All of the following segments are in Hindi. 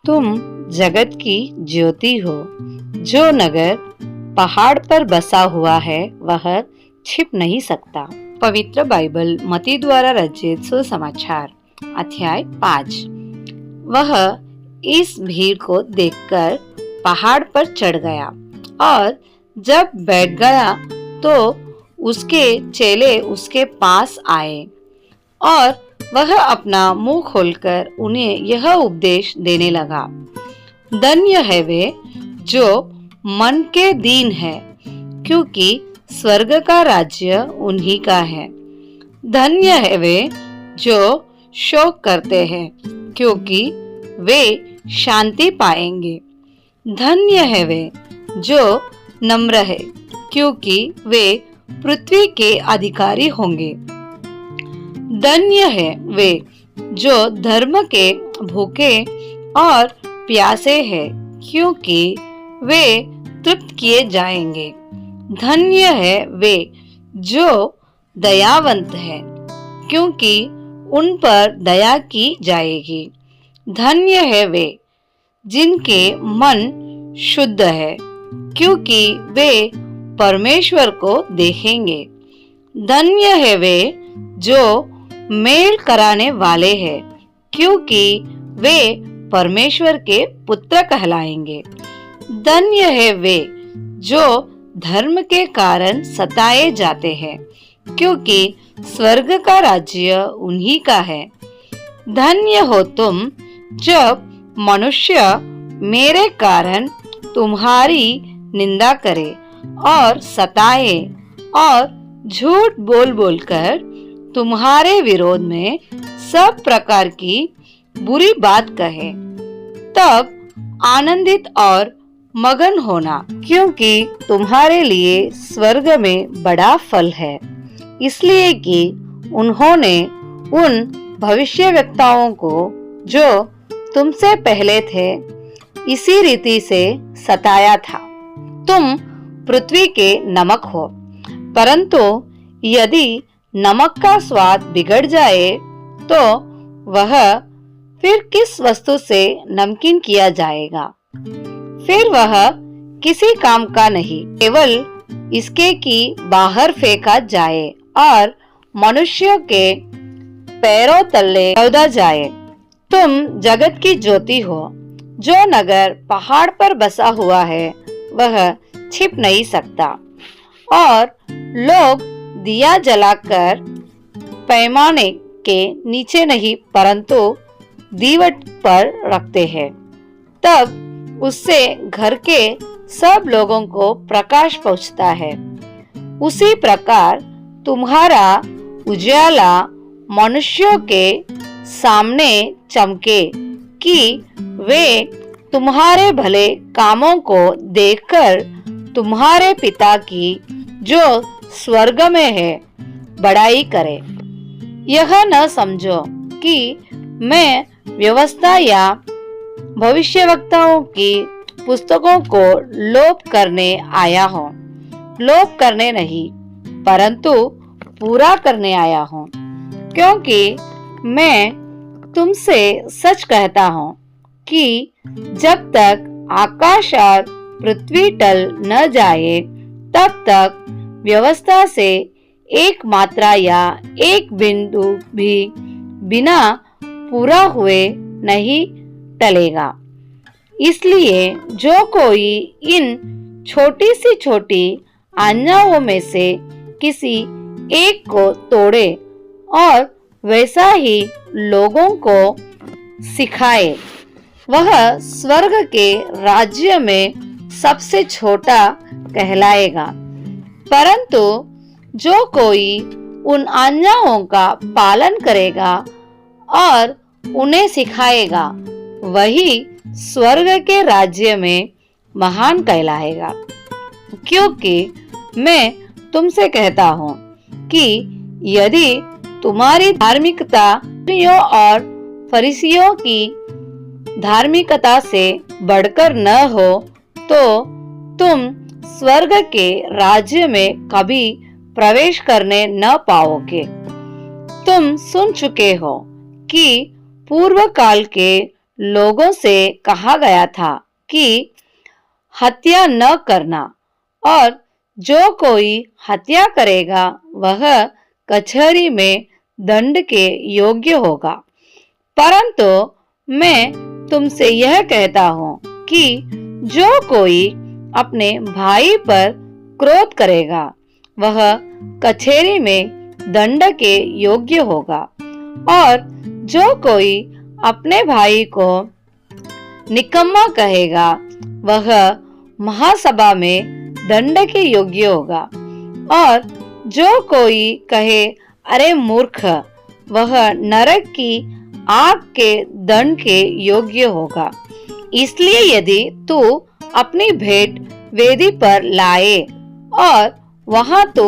तुम जगत की ज्योति हो। जो नगर पहाड़ पर बसा हुआ है वह छिप नहीं सकता। पवित्र बाइबल मती द्वारा रचित सुसमाचार अध्याय 5। वह इस भीड़ को देखकर पहाड़ पर चढ़ गया और जब बैठ गया तो उसके चेले उसके पास आए और वह अपना मुंह खोलकर उन्हें यह उपदेश देने लगा। धन्य है वे जो मन के दीन है, क्योंकि स्वर्ग का राज्य उन्हीं का है। धन्य है वे जो शोक करते हैं, क्योंकि वे शांति पाएंगे। धन्य है वे जो नम्र है, क्योंकि वे पृथ्वी के अधिकारी होंगे। धन्य है वे जो धर्म के भूखे और प्यासे हैं, क्योंकि वे तृप्त किए जाएंगे। धन्य है वे जो दयावंत है, क्योंकि उन पर दया की जाएगी। धन्य है वे जिनके मन शुद्ध है, क्योंकि वे परमेश्वर को देखेंगे। धन्य है वे जो मेल कराने वाले हैं, क्योंकि वे परमेश्वर के पुत्र कहलाएंगे। धन्य है वे जो धर्म के कारण सताए जाते हैं, क्योंकि स्वर्ग का राज्य उन्हीं का है। धन्य हो तुम जब मनुष्य मेरे कारण तुम्हारी निंदा करे और सताए और झूठ बोल बोलकर तुम्हारे विरोध में सब प्रकार की बुरी बात कहे। तब आनंदित और मगन होना, क्योंकि तुम्हारे लिए स्वर्ग में बड़ा फल है, इसलिए कि उन्होंने उन भविष्यवक्ताओं को जो तुमसे पहले थे इसी रीति से सताया था। तुम पृथ्वी के नमक हो, परंतु यदि नमक का स्वाद बिगड़ जाए तो वह फिर किस वस्तु से नमकीन किया जाएगा? फिर वह किसी काम का नहीं, केवल इसके कि बाहर फेंका जाए और मनुष्य के पैरों तले रौंदा जाए। तुम जगत की ज्योति हो। जो नगर पहाड़ पर बसा हुआ है वह छिप नहीं सकता, और लोग दिया जलाकर पैमाने के नीचे नहीं परंतु दीवट पर रखते हैं, तब उससे घर के सब लोगों को प्रकाश पहुंचता है। उसी प्रकार तुम्हारा उजाला मनुष्यों के सामने चमके, कि वे तुम्हारे भले कामों को देखकर तुम्हारे पिता की जो स्वर्ग में है बड़ाई करे। यह न समझो कि मैं व्यवस्था या भविष्यवक्ताओं की पुस्तकों को लोप करने आया हूँ। लोप करने नहीं, परंतु पूरा करने आया हूँ, क्योंकि मैं तुमसे सच कहता हूँ कि जब तक आकाश और पृथ्वी टल न जाए तब तक व्यवस्था से एक मात्रा या एक बिंदु भी बिना पूरा हुए नहीं टलेगा। इसलिए जो कोई इन छोटी सी छोटी आज्ञाओं में से किसी एक को तोड़े और वैसा ही लोगों को सिखाए, वह स्वर्ग के राज्य में सबसे छोटा कहलाएगा। परंतु जो कोई उन आज्ञाओं का पालन करेगा और उन्हें सिखाएगा, वही स्वर्ग के राज्य में महान कहलाएगा। क्योंकि मैं तुमसे कहता हूँ कि यदि तुम्हारी धार्मिकता और फरीसियों की धार्मिकता से बढ़कर न हो तो तुम स्वर्ग के राज्य में कभी प्रवेश करने न पाओगे। तुम सुन चुके हो कि पूर्व काल के लोगों से कहा गया था कि हत्या न करना और जो कोई हत्या करेगा वह कचहरी में दंड के योग्य होगा। परंतु मैं तुमसे यह कहता हूँ कि जो कोई अपने भाई पर क्रोध करेगा वह कचहरी में दंड के योग्य होगा और जो कोई अपने भाई को निकम्मा कहेगा वह महासभा में दंड के योग्य होगा और जो कोई कहे अरे मूर्ख वह नरक की आग के दंड के योग्य होगा। इसलिए यदि तू अपनी भेंट वेदी पर लाए और वहां तो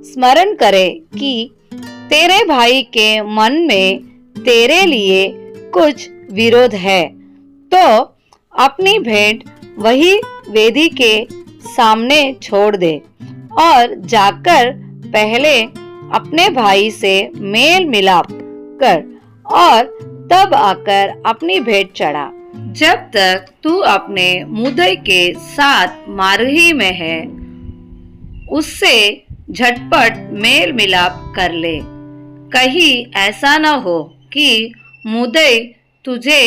स्मरण करे कि तेरे भाई के मन में तेरे लिए कुछ विरोध है, तो अपनी भेंट वही वेदी के सामने छोड़ दे और जाकर पहले अपने भाई से मेल मिलाप कर और तब आकर अपनी भेंट चढ़ा। जब तक तू अपने मुद्दई के साथ मार्गी में है उससे झटपट मेल मिलाप कर ले। कहीं ऐसा न हो कि मुद्दई तुझे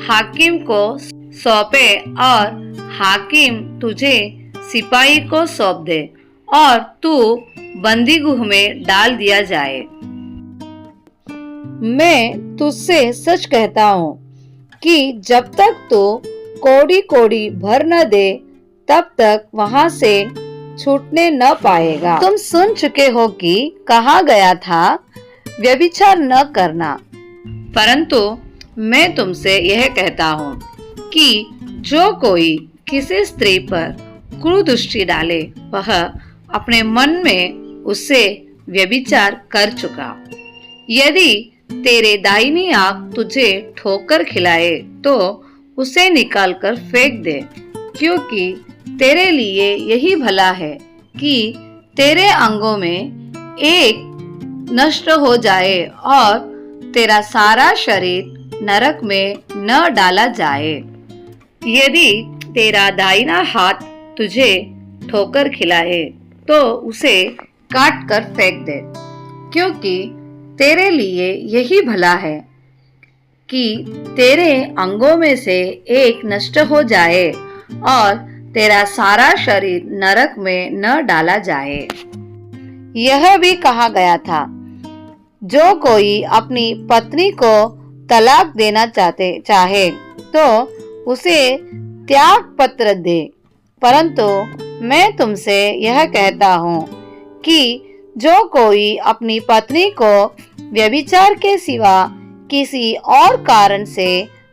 हाकिम को सौंपे और हाकिम तुझे सिपाही को सौंप दे और तू बंदीगृह में डाल दिया जाए। मैं तुझसे सच कहता हूँ कि जब तक तू कोड़ी कोड़ी भर न दे तब तक वहां से छूटने न पाएगा। तुम सुन चुके हो कि कहा गया था व्यभिचार न करना, परंतु मैं तुमसे यह कहता हूँ कि जो कोई किसी स्त्री पर कुदृष्टि डाले वह अपने मन में उससे व्यभिचार कर चुका। यदि तेरे दाहिनी आंख तुझे ठोकर खिलाए तो उसे निकालकर फेंक दे, क्योंकि तेरे लिए यही भला है कि तेरे अंगों में एक नष्ट हो जाए और तेरा सारा शरीर नरक में न डाला जाए। यदि तेरा दाहिना हाथ तुझे ठोकर खिलाए तो उसे काट कर फेंक दे, क्योंकि तेरे लिए यही भला है कि तेरे अंगों में से एक नष्ट हो जाए और तेरा सारा शरीर नरक में न डाला जाए। यह भी कहा गया था, जो कोई अपनी पत्नी को तलाक देना चाहे तो उसे त्याग पत्र दे। परंतु मैं तुमसे यह कहता हूँ कि जो कोई अपनी पत्नी को व्यभिचार के सिवा किसी और कारण से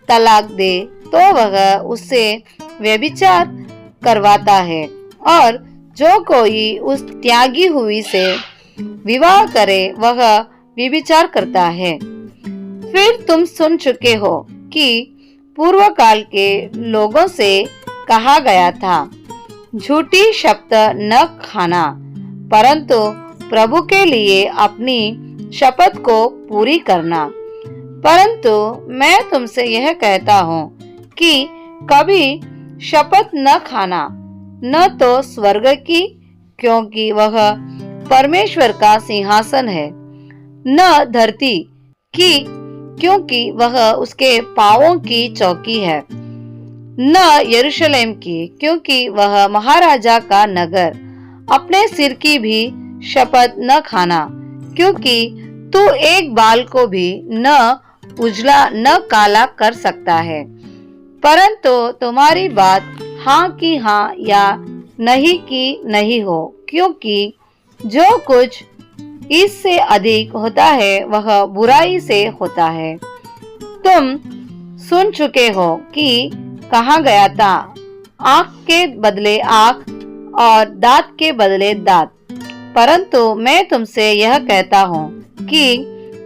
तलाक दे तो वह उससे व्यभिचार करवाता है और जो कोई उस त्यागी हुई से विवाह करे वह व्यभिचार करता है। फिर तुम सुन चुके हो कि पूर्व काल के लोगों से कहा गया था, झूठी शपथ न खाना, परंतु प्रभु के लिए अपनी शपथ को पूरी करना। परंतु मैं तुमसे यह कहता हूँ कि कभी शपथ न खाना, न तो स्वर्ग की, क्योंकि वह परमेश्वर का सिंहासन है, न धरती की, क्योंकि वह उसके पांवों की चौकी है, न यरूशलेम की, क्योंकि वह महाराजा का नगर। अपने सिर की भी शपथ न खाना, क्योंकि तू एक बाल को भी न उजला न काला कर सकता है। परंतु तुम्हारी बात हाँ की हाँ या नहीं की नहीं हो, क्योंकि जो कुछ इससे अधिक होता है वह बुराई से होता है। तुम सुन चुके हो कि कहा गया था, आंख के बदले आंख और दांत के बदले दांत। परंतु मैं तुमसे यह कहता हूँ कि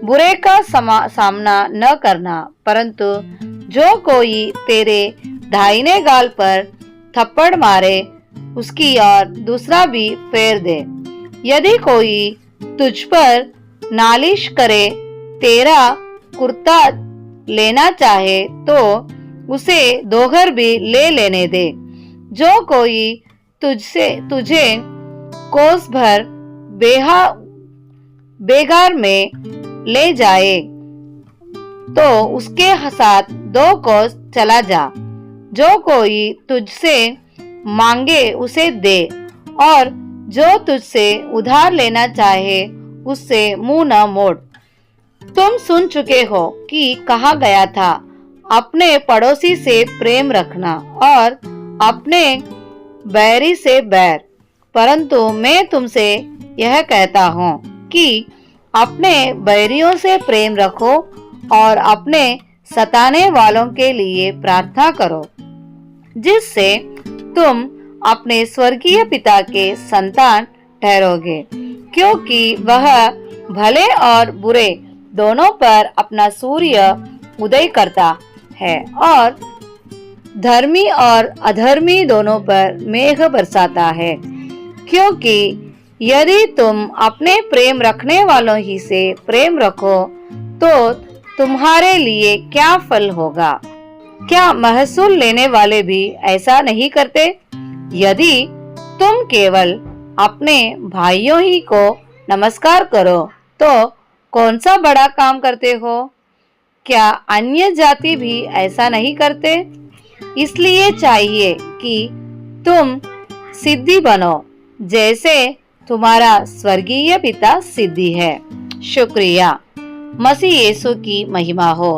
बुरे का सामना न करना, परंतु जो कोई तेरे दाहिने गाल पर थप्पड़ मारे उसकी और दूसरा भी फेर दे। यदि कोई तुझ पर नालिश करे तेरा कुर्ता लेना चाहे तो उसे दोहर भी ले लेने दे। जो कोई तुझे कोस भर बेगार में ले जाए तो उसके साथ 2 कोस चला जा। जो कोई तुझसे मांगे उसे दे और जो तुझसे उधार लेना चाहे उससे मुंह न मोड़। तुम सुन चुके हो कि कहा गया था, अपने पड़ोसी से प्रेम रखना और अपने बैरी से बैर। परंतु मैं तुमसे यह कहता हूँ कि अपने बैरियों से प्रेम रखो और अपने सताने वालों के लिए प्रार्थना करो, जिससे तुम अपने स्वर्गीय पिता के संतान ठहरोगे, क्योंकि वह भले और बुरे दोनों पर अपना सूर्य उदय करता है और धर्मी और अधर्मी दोनों पर मेघ बरसाता है। क्योंकि यदि तुम अपने प्रेम रखने वालों ही से प्रेम रखो तो तुम्हारे लिए क्या फल होगा? क्या महसूल लेने वाले भी ऐसा नहीं करते? यदि तुम केवल अपने भाइयों ही को नमस्कार करो तो कौन सा बड़ा काम करते हो? क्या अन्य जाति भी ऐसा नहीं करते? इसलिए चाहिए कि तुम सिद्धि बनो, जैसे तुम्हारा स्वर्गीय पिता सिद्धि है। शुक्रिया। मसीह यीशु की महिमा हो।